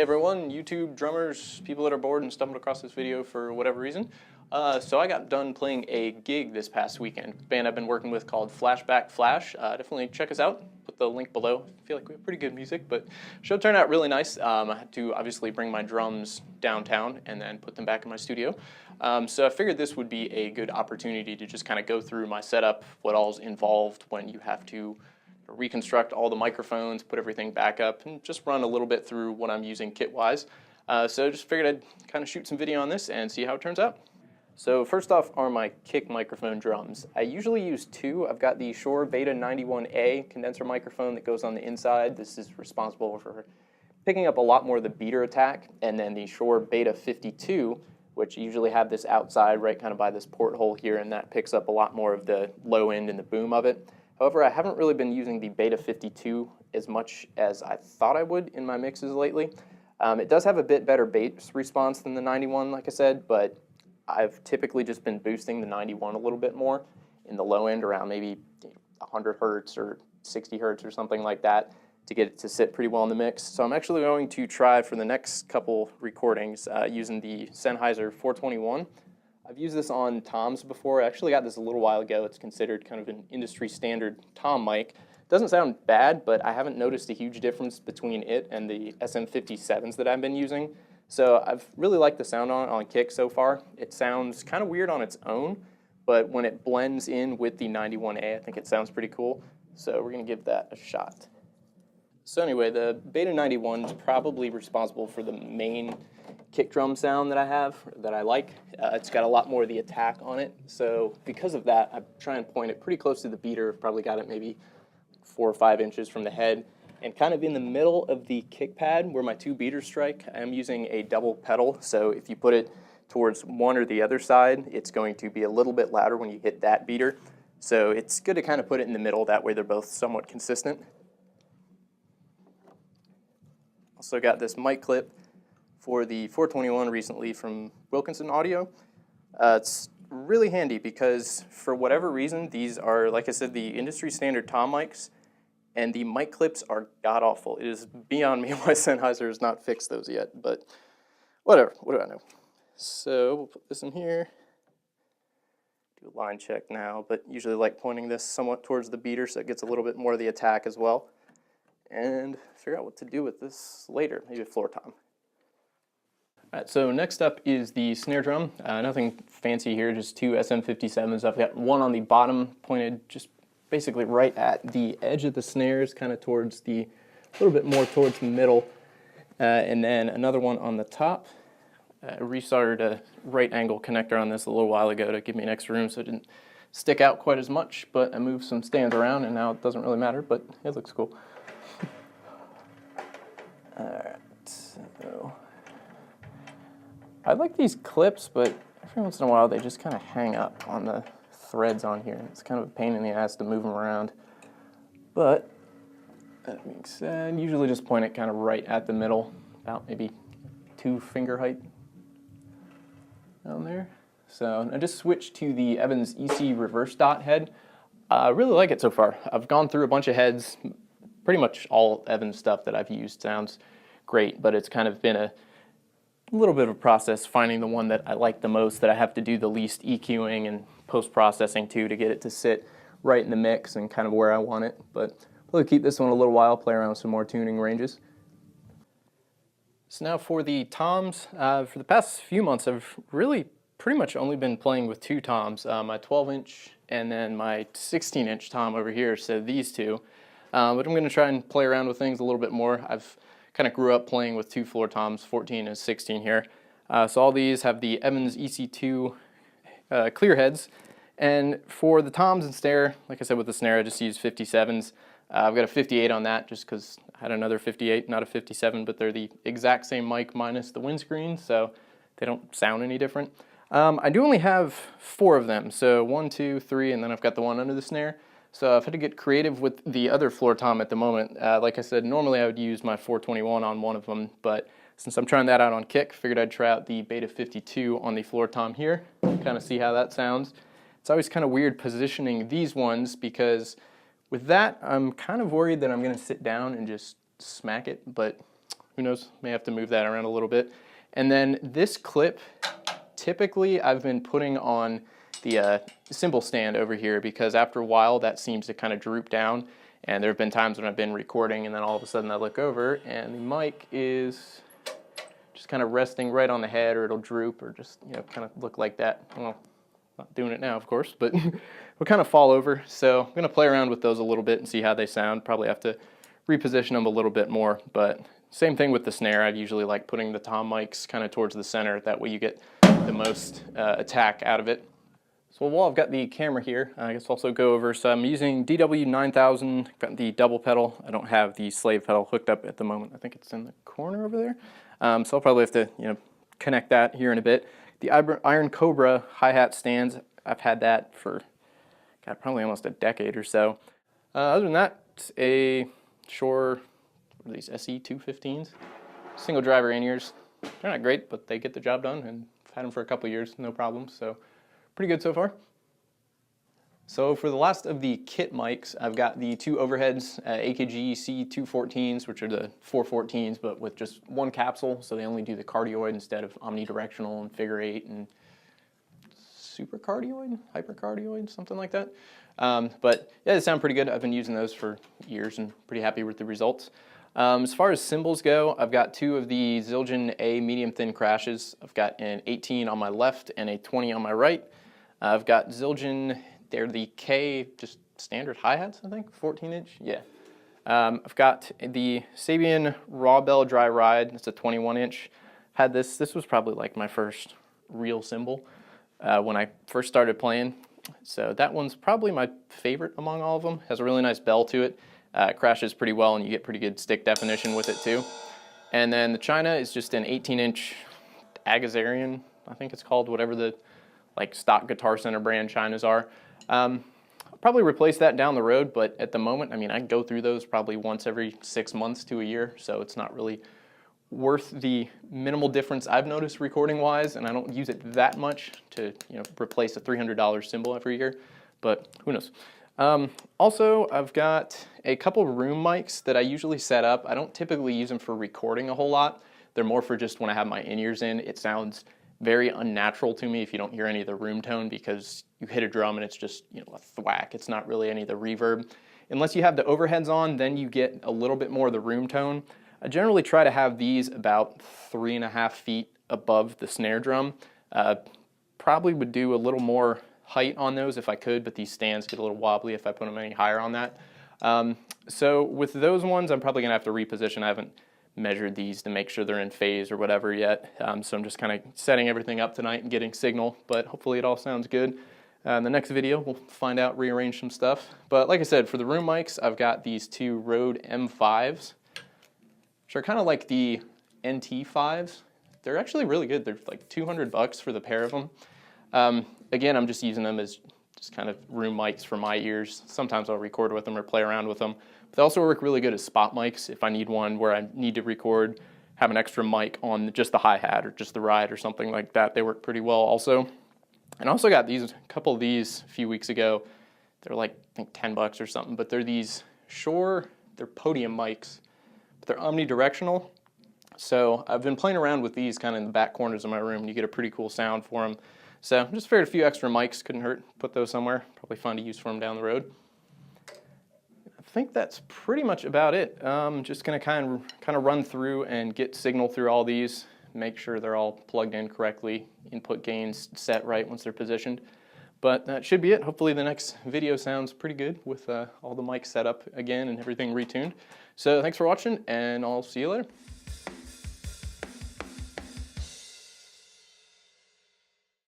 Hey everyone, YouTube drummers, people that are bored and stumbled across this video for whatever reason. So I got done playing a gig this past weekend. The band I've been working with called Flashback Flash. Definitely check us out. Put the link below. I feel like we have pretty good music, but show turned out really nice. I had to obviously bring my drums downtown and then put them back in my studio. So I figured this would be a good opportunity to just kind of go through my setup, what all's involved when you have to reconstruct all the microphones, put everything back up, and just run a little bit through what I'm using kit-wise. So just figured I'd kind of shoot some video on this and see how it turns out. So first off are my kick microphone drums. I usually use two. I've got the Shure Beta 91A condenser microphone that goes on the inside. This is responsible for picking up a lot more of the beater attack, and then the Shure Beta 52, which usually have this outside right kind of by this porthole here, and that picks up a lot more of the low end and the boom of it. However, I haven't really been using the Beta 52 as much as I thought I would in my mixes lately. It does have a bit better bass response than the 91, like I said, but I've typically just been boosting the 91 a little bit more in the low end, around maybe 100 hertz or 60 hertz or something like that, to get it to sit pretty well in the mix. So I'm actually going to try for the next couple recordings using the Sennheiser 421. I've used this on toms before. I actually got this a little while ago. It's considered kind of an industry standard tom mic. Doesn't sound bad, but I haven't noticed a huge difference between it and the SM57s that I've been using. So I've really liked the sound on kick so far. It sounds kind of weird on its own, but when it blends in with the 91A, I think it sounds pretty cool. So we're gonna give that a shot. So anyway, the Beta 91 is probably responsible for the main kick drum sound that I have, that I like. It's got a lot more of the attack on it, so because of that, I try and point it pretty close to the beater. I've probably got it maybe 4 or 5 inches from the head, and kind of in the middle of the kick pad where my two beaters strike, I'm using a double pedal, so if you put it towards one or the other side, it's going to be a little bit louder when you hit that beater. So it's good to kind of put it in the middle, that way they're both somewhat consistent. Also got this mic clip for the 421 recently from Wilkinson Audio. It's really handy because for whatever reason, these are, like I said, the industry standard tom mics, and the mic clips are god-awful. It is beyond me why Sennheiser has not fixed those yet, but whatever, what do I know? So we'll put this in here, do a line check now, but usually like pointing this somewhat towards the beater so it gets a little bit more of the attack as well, and figure out what to do with this later, maybe a floor tom. All right, so next up is the snare drum. Nothing fancy here, just two SM57s. I've got one on the bottom pointed just basically right at the edge of the snares, kind of towards a little bit more towards the middle. And then another one on the top. I restarted a right angle connector on this a little while ago to give me an extra room so it didn't stick out quite as much, but I moved some stands around and now it doesn't really matter, but it looks cool. All right, so I like these clips, but every once in a while they just kind of hang up on the threads on here. It's kind of a pain in the ass to move them around. But that being said, usually just point it kind of right at the middle, about maybe 2 finger height down there. So I just switched to the Evans EC reverse dot head. I really like it so far. I've gone through a bunch of heads. Pretty much all Evans stuff that I've used sounds great, but it's kind of been a little bit of a process finding the one that I like the most, that I have to do the least EQing and post-processing to get it to sit right in the mix and kind of where I want it. But we'll keep this one a little while, play around with some more tuning ranges. So now for the toms, for the past few months I've really pretty much only been playing with 2 toms, my 12-inch and then my 16-inch tom over here, so these two. But I'm going to try and play around with things a little bit more. I've kind of grew up playing with 2 floor toms, 14 and 16 here. So all these have the Evans EC2 clear heads. And for the toms and snare, like I said with the snare, I just use 57s. I've got a 58 on that just because I had another 58, not a 57, but they're the exact same mic minus the windscreen, so they don't sound any different. I do only have 4 of them, so 1, 2, 3, and then I've got the one under the snare. So I've had to get creative with the other floor tom at the moment. Like I said, normally I would use my 421 on one of them, but since I'm trying that out on kick, figured I'd try out the Beta 52 on the floor tom here, kind of see how that sounds. It's always kind of weird positioning these ones because with that, I'm kind of worried that I'm going to sit down and just smack it, but who knows, may have to move that around a little bit. And then this clip, typically I've been putting on the cymbal stand over here, because after a while that seems to kind of droop down, and there have been times when I've been recording and then all of a sudden I look over and the mic is just kind of resting right on the head, or it'll droop, or just, you know, kind of look like that. Well, not doing it now, of course, but it'll kind of fall over. So I'm going to play around with those a little bit and see how they sound. Probably have to reposition them a little bit more, but same thing with the snare. I'd usually like putting the tom mics kind of towards the center. That way you get the most attack out of it. So while I've got the camera here, I guess I'll also go over, so I'm using DW9000, got the double pedal. I don't have the slave pedal hooked up at the moment. I think it's in the corner over there. So I'll probably have to, you know, connect that here in a bit. The Iron Cobra hi-hat stands, I've had that for, God, probably almost a decade or so. Other than that, it's a Shure, what are these, SE215s? Single driver in-ears. They're not great, but they get the job done, and I've had them for a couple of years, no problems, so pretty good so far. So for the last of the kit mics, I've got the two overheads, AKG C214s, which are the 414s, but with just one capsule, so they only do the cardioid instead of omnidirectional and figure 8 and supercardioid, hypercardioid, something like that. But yeah, they sound pretty good. I've been using those for years and pretty happy with the results. As far as cymbals go, I've got two of the Zildjian A medium thin crashes. I've got an 18 on my left and a 20 on my right. I've got Zildjian, they're the K, just standard hi-hats, I think, 14-inch, yeah. I've got the Sabian Raw Bell Dry Ride, it's a 21-inch. Had this was probably like my first real cymbal when I first started playing. So that one's probably my favorite among all of them. Has a really nice bell to it. It crashes pretty well and you get pretty good stick definition with it too. And then the China is just an 18-inch Agazarian, I think it's called, whatever the like stock Guitar Center brand Chinas are. I'll probably replace that down the road, but at the moment, I mean, I go through those probably once every 6 months to a year, so it's not really worth the minimal difference I've noticed recording-wise, and I don't use it that much to, you know, replace a $300 cymbal every year, but who knows. Also, I've got a couple room mics that I usually set up. I don't typically use them for recording a whole lot. They're more for just when I have my in-ears in. It sounds very unnatural to me if you don't hear any of the room tone, because you hit a drum and it's just, you know, a thwack. It's not really any of the reverb. Unless you have the overheads on, then you get a little bit more of the room tone. I generally try to have these about 3.5 feet above the snare drum. Probably would do a little more height on those if I could, but these stands get a little wobbly if I put them any higher on that. So with those ones, I'm probably gonna have to reposition. I haven't measured these to make sure they're in phase or whatever yet. So I'm just kind of setting everything up tonight and getting signal, but hopefully it all sounds good. In the next video, we'll find out, rearrange some stuff. But like I said, for the room mics, I've got these two Rode M5s, which are kind of like the NT5s. They're actually really good. They're like $200 for the pair of them. Again, I'm just using them as just kind of room mics for my ears. Sometimes I'll record with them or play around with them. But they also work really good as spot mics if I need one where I need to record, have an extra mic on just the hi-hat or just the ride or something like that. They work pretty well also. And I also got these, a couple of these a few weeks ago. They're like, I think $10 or something, but they're these Shure, they're podium mics, but they're omnidirectional. So I've been playing around with these kind of in the back corners of my room, and you get a pretty cool sound for them. So just figured a few extra mics couldn't hurt. Put those somewhere. Probably fun to use for them down the road. I think that's pretty much about it. Just gonna kind of run through and get signal through all these. Make sure they're all plugged in correctly. Input gains set right once they're positioned. But that should be it. Hopefully the next video sounds pretty good with all the mics set up again and everything retuned. So thanks for watching, and I'll see you later.